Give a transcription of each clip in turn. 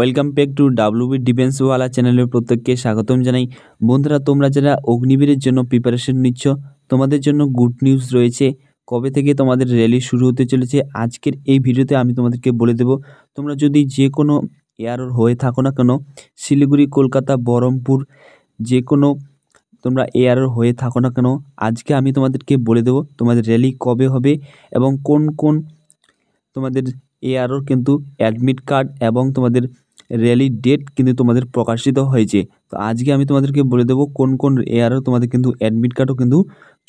Welcome back to WB ডিফেন্সওয়ালা চ্যানেলের প্রত্যেককে স্বাগতম জানাই। বন্ধুরা, তোমরা যারা অগ্নিবীরের জন্য প্রিপারেশন নিচ্ছ, তোমাদের জন্য গুড নিউজ রয়েছে। কবে থেকে তোমাদের র্যালি শুরু হতে চলেছে আজকের এই ভিডিওতে আমি তোমাদেরকে বলে দেব। তোমরা যদি যে কোনো এয়ারোর হয়ে থাকো না কেন, শিলিগুড়ি, কলকাতা, বহরমপুর, যে কোনো তোমরা এয়ারোর হয়ে থাকো না কেন, আজকে আমি তোমাদেরকে বলে দেব তোমাদের র্যালি কবে হবে এবং কোন কোন তোমাদের এআরওর কিন্তু অ্যাডমিট কার্ড এবং তোমাদের র্যালি ডেট কিন্তু তোমাদের প্রকাশিত হয়েছে। তো আজকে আমি তোমাদেরকে বলে দেবো কোন কোন এআরও তোমাদের কিন্তু অ্যাডমিট কার্ডও কিন্তু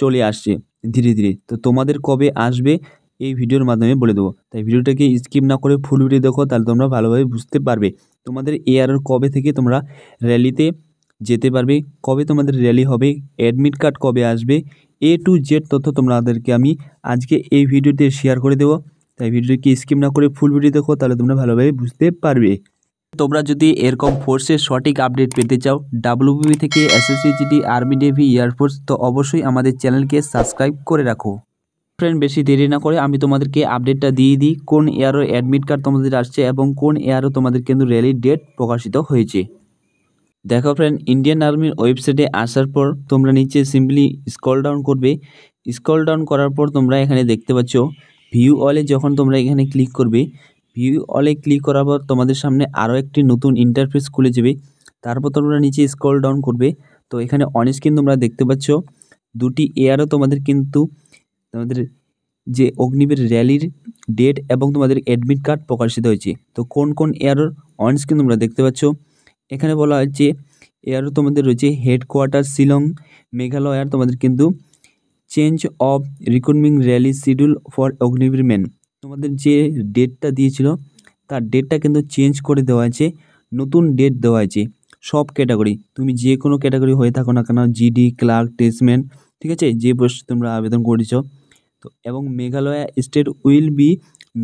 চলে আসছে ধীরে ধীরে। তো তোমাদের কবে আসবে এই ভিডিওর মাধ্যমে বলে দেবো, তাই ভিডিওটাকে স্কিপ না করে ফুল ভিডিও দেখো, তাহলে তোমরা ভালোভাবে বুঝতে পারবে তোমাদের এআরওর কবে থেকে তোমরা র্যালিতে যেতে পারবে, কবে তোমাদের র্যালি হবে, অ্যাডমিট কার্ড কবে আসবে, A to Z তথ্য তোমাদেরকে আমি আজকে এই ভিডিওতে শেয়ার করে দেবো। তাই ভিডিওটি স্কিপ না করে ফুল ভিডিও দেখো, তাহলে তোমরা ভালোভাবে বুঝতে পারবে। তোমরা যদি এরকম ফোর্সের সঠিক আপডেট পেতে চাও ডাব্লিউবি থেকে SSC, GD, army, navy, air force, তো অবশ্যই আমাদের চ্যানেলকে সাবস্ক্রাইব করে রাখো। ফ্রেন্ড, বেশি দেরি না করে আমি তোমাদেরকে আপডেটটা দিয়ে দিই কোন এয়ারও অ্যাডমিট কার্ড তোমাদের আসছে এবং কোন এয়ারও তোমাদের কিন্তু র্যালির ডেট প্রকাশিত হয়েছে। দেখো ফ্রেন্ড, ইন্ডিয়ান আর্মির ওয়েবসাইটে আসার পর তোমরা নিচে সিম্পলি স্ক্রল ডাউন করবে। স্ক্রল ডাউন করার পর তোমরা এখানে দেখতে পাচ্ছ ভিউ অলে। যখন তোমরা এখানে ক্লিক করবে, ভিউ অলে ক্লিক করার পর তোমাদের সামনে আরও একটি নতুন ইন্টারফেস খুলে যাবে। তারপর তোমরা নিচে স্ক্রল ডাউন করবে, তো এখানে অন স্ক্রিন তোমরা দেখতে পাচ্ছ দুটি এয়ারও তোমাদের কিন্তু তোমাদের যে অগ্নিবীর র্যালির ডেট এবং তোমাদের অ্যাডমিট কার্ড প্রকাশিত হয়েছে। তো কোন কোন এয়ারোর অন স্ক্রিন তোমরা দেখতে পাচ্ছ। এখানে বলা হয়েছে এয়ারও তোমাদের রয়েছে হেডকোয়ার্টার শিলং, মেঘালয়ার তোমাদের কিন্তু change of recruitment rally schedule for Agniveer men. তোমাদের যে ডেটটা দিয়েছিল তার ডেটটা কিন্তু চেঞ্জ করে দেওয়া হয়েছে, নতুন ডেট দেওয়া হয়েছে। সব ক্যাটাগরি, তুমি যে কোনো ক্যাটাগরি হয়ে থাকো না কেন, জিডি, ক্লার্ক, টেস্টম্যান, ঠিক আছে, যে পোস্টে তোমরা আবেদন করেছ। তো এবং Meghalaya state will be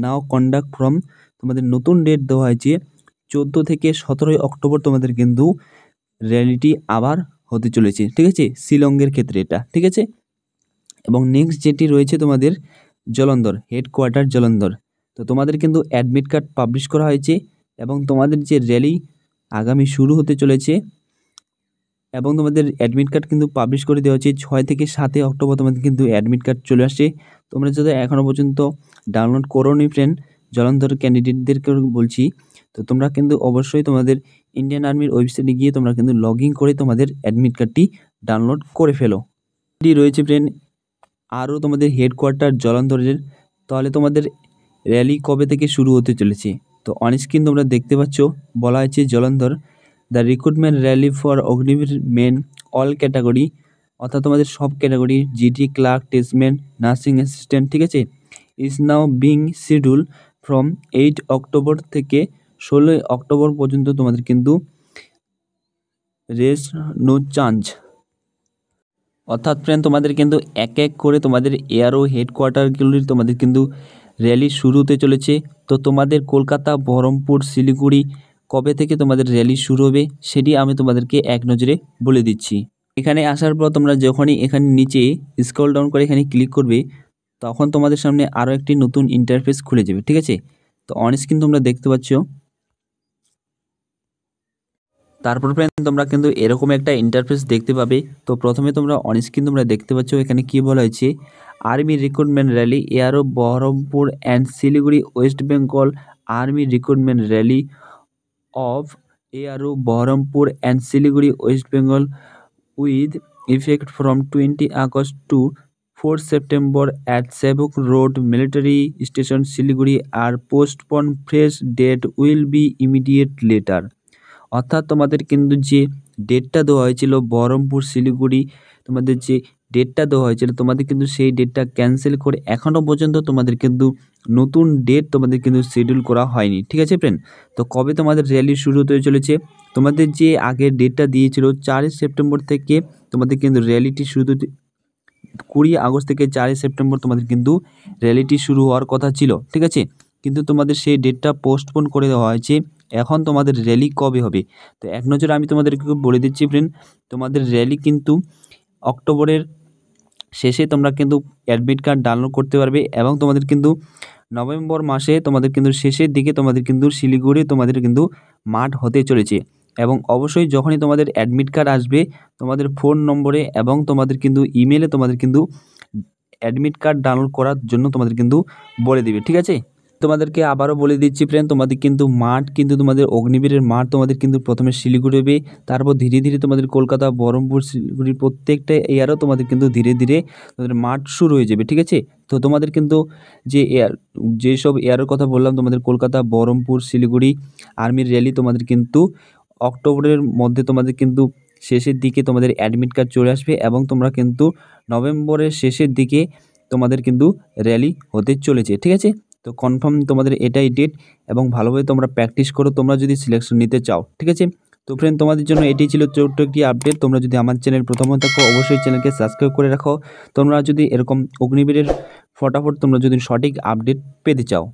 now conduct from, তোমাদের নতুন ডেট দেওয়া হয়েছে 14 থেকে 17 অক্টোবর তোমাদের কিন্তু র্যালিটি আবার হতে চলেছে, ঠিক আছে, শিলংয়ের ক্ষেত্রে এটা, ঠিক আছে। এবং নেক্সট যেটি রয়েছে তোমাদের জলন্ধর, হেডকোয়ার্টার জলন্ধর। তো তোমাদের কিন্তু অ্যাডমিট কার্ড পাবলিশ করা হয়েছে এবং তোমাদের যে র্যালি আগামী শুরু হতে চলেছে এবং তোমাদের অ্যাডমিট কার্ড কিন্তু পাবলিশ করে দেওয়া হচ্ছে 6 থেকে 7 অক্টোবর তোমাদের কিন্তু অ্যাডমিট কার্ড চলে আসছে। তোমরা যদি এখনও পর্যন্ত ডাউনলোড করোনি ফ্রেন্ড, জলন্ধর ক্যান্ডিডেটদেরকে বলছি, তো তোমরা কিন্তু অবশ্যই তোমাদের ইন্ডিয়ান আর্মির ওয়েবসাইটে গিয়ে তোমরা কিন্তু লগ ইন করে তোমাদের অ্যাডমিট কার্ডটি ডাউনলোড করে ফেলো। এটি রয়েছে ফ্রেন্ড আরও তোমাদের হেডকোয়ার্টার জলন্ধরের। তাহলে তোমাদের র্যালি কবে থেকে শুরু হতে চলেছে, তো অন স্ক্রিন তোমরা দেখতে পাচ্ছ বলা হয়েছে Jalandhar the recruitment rally for Agniveer men all category, অর্থাৎ তোমাদের সব category GD, clerk, tradesman, nursing assistant, ঠিক আছে, is now being schedule from 8 October থেকে 16 অক্টোবর পর্যন্ত তোমাদের কিন্তু রেস্ট নো চান্স। অর্থাৎ ফ্রেন্ড, তোমাদের কিন্তু এক এক করে তোমাদের এয়ারও হেডকোয়ার্টারগুলির তোমাদের কিন্তু র্যালি শুরু হতে চলেছে। তো তোমাদের কলকাতা, বহরমপুর, শিলিগুড়ি কবে থেকে তোমাদের র্যালি শুরু হবে সেটি আমি তোমাদেরকে এক নজরে বলে দিচ্ছি। এখানে আসার পর তোমরা যখনই এখানে নিচে স্ক্রল ডাউন করে এখানে ক্লিক করবে, তখন তোমাদের সামনে আরও একটি নতুন ইন্টারফেস খুলে যাবে, ঠিক আছে। তো অন স্ক্রিন তোমরা দেখতে পাচ্ছ। তারপর ফ্রেন্ড তোমরা কিন্তু এরকম একটা ইন্টারফেস দেখতে পাবে। তো প্রথমে তোমরা অন স্ক্রিন তোমরা দেখতে পাচ্ছ এখানে কি বলা হয়েছে, army recruitment rally ARO Berhampore and Siliguri West Bengal, army recruitment rally of ARO Berhampore and Siliguri West Bengal with effect from 20 August to 4 September at Sevoke road military station Siliguri are postpone, fresh date will be immediate letter. অর্থাৎ তোমাদের কিন্তু যে ডেটটা দেওয়া হয়েছিল বহরমপুর, শিলিগুড়ি, তোমাদের যে ডেটটা দেওয়া হয়েছিল তোমাদের কিন্তু সেই ডেটটা ক্যান্সেল করে এখনও পর্যন্ত তোমাদের কিন্তু নতুন ডেট তোমাদের কিন্তু শিডিউল করা হয়নি, ঠিক আছে ফ্রেন্ড। তো কবে তোমাদের র্যালি শুরু হতে চলেছে, তোমাদের যে আগের ডেটটা দিয়েছিল 4 সেপ্টেম্বর থেকে তোমাদের কিন্তু র্যালিটি শুরু, 20 আগস্ট থেকে 4 সেপ্টেম্বর তোমাদের কিন্তু র্যালিটি শুরু হওয়ার কথা ছিল, ঠিক আছে, কিন্তু তোমাদের সেই ডেটটা পোস্টপোন করে দেওয়া হয়েছে। এখন তোমাদের র্যালি কবে হবে, তো এক নজরে আমি তোমাদেরকে বলে দিচ্ছি ফ্রেন্ড, তোমাদের র্যালি কিন্তু অক্টোবরের শেষে তোমরা কিন্তু অ্যাডমিট কার্ড ডাউনলোড করতে পারবে এবং তোমাদের কিন্তু নভেম্বর মাসে তোমাদের কিন্তু শেষের দিকে তোমাদের কিন্তু শিলিগুড়ি তোমাদের কিন্তু মাঠ হতে চলেছে। এবং অবশ্যই যখনই তোমাদের অ্যাডমিট কার্ড আসবে তোমাদের ফোন নম্বরে এবং তোমাদের কিন্তু ইমেলে তোমাদের কিন্তু অ্যাডমিট কার্ড ডাউনলোড করার জন্য তোমাদের কিন্তু বলে দিবে, ঠিক আছে। তোমাদেরকে আবারও বলে দিচ্ছি ফ্রেন্ড, তোমাদের কিন্তু মাঠ কিন্তু তোমাদের অগ্নিবীরের মাঠ তোমাদের কিন্তু প্রথমে শিলিগুড়ি হবে, তারপর ধীরে ধীরে তোমাদের কলকাতা, বহরমপুর, শিলিগুড়ির প্রত্যেকটা এয়ারও তোমাদের কিন্তু ধীরে ধীরে তোমাদের মাঠ শুরু হয়ে যাবে, ঠিক আছে। তো তোমাদের কিন্তু যে এয়ার, যেসব এয়ারের কথা বললাম তোমাদের কলকাতা, বহরমপুর, শিলিগুড়ি আর্মির র্যালি তোমাদের কিন্তু অক্টোবরের মধ্যে তোমাদের কিন্তু শেষের দিকে তোমাদের অ্যাডমিট কার্ড চলে আসবে এবং তোমরা কিন্তু নভেম্বরের শেষের দিকে তোমাদের কিন্তু র্যালি হতে চলেছে, ঠিক আছে। তো কনফার্ম তোমাদের এটাই ডেট এবং ভালোভাবে তোমরা প্র্যাকটিস করো তোমরা যদি সিলেকশন নিতে চাও, ঠিক আছে। তো ফ্রেন্ড, তোমাদের জন্য এটাই ছিল ছোট্ট একটি আপডেট। তোমরা যদি আমার চ্যানেল প্রথম থাকো অবশ্যই চ্যানেলকে সাবস্ক্রাইব করে রাখো, তোমরা যদি এরকম অগ্নিবীরের ফটাফট তোমরা যদি সঠিক আপডেট পেতে চাও।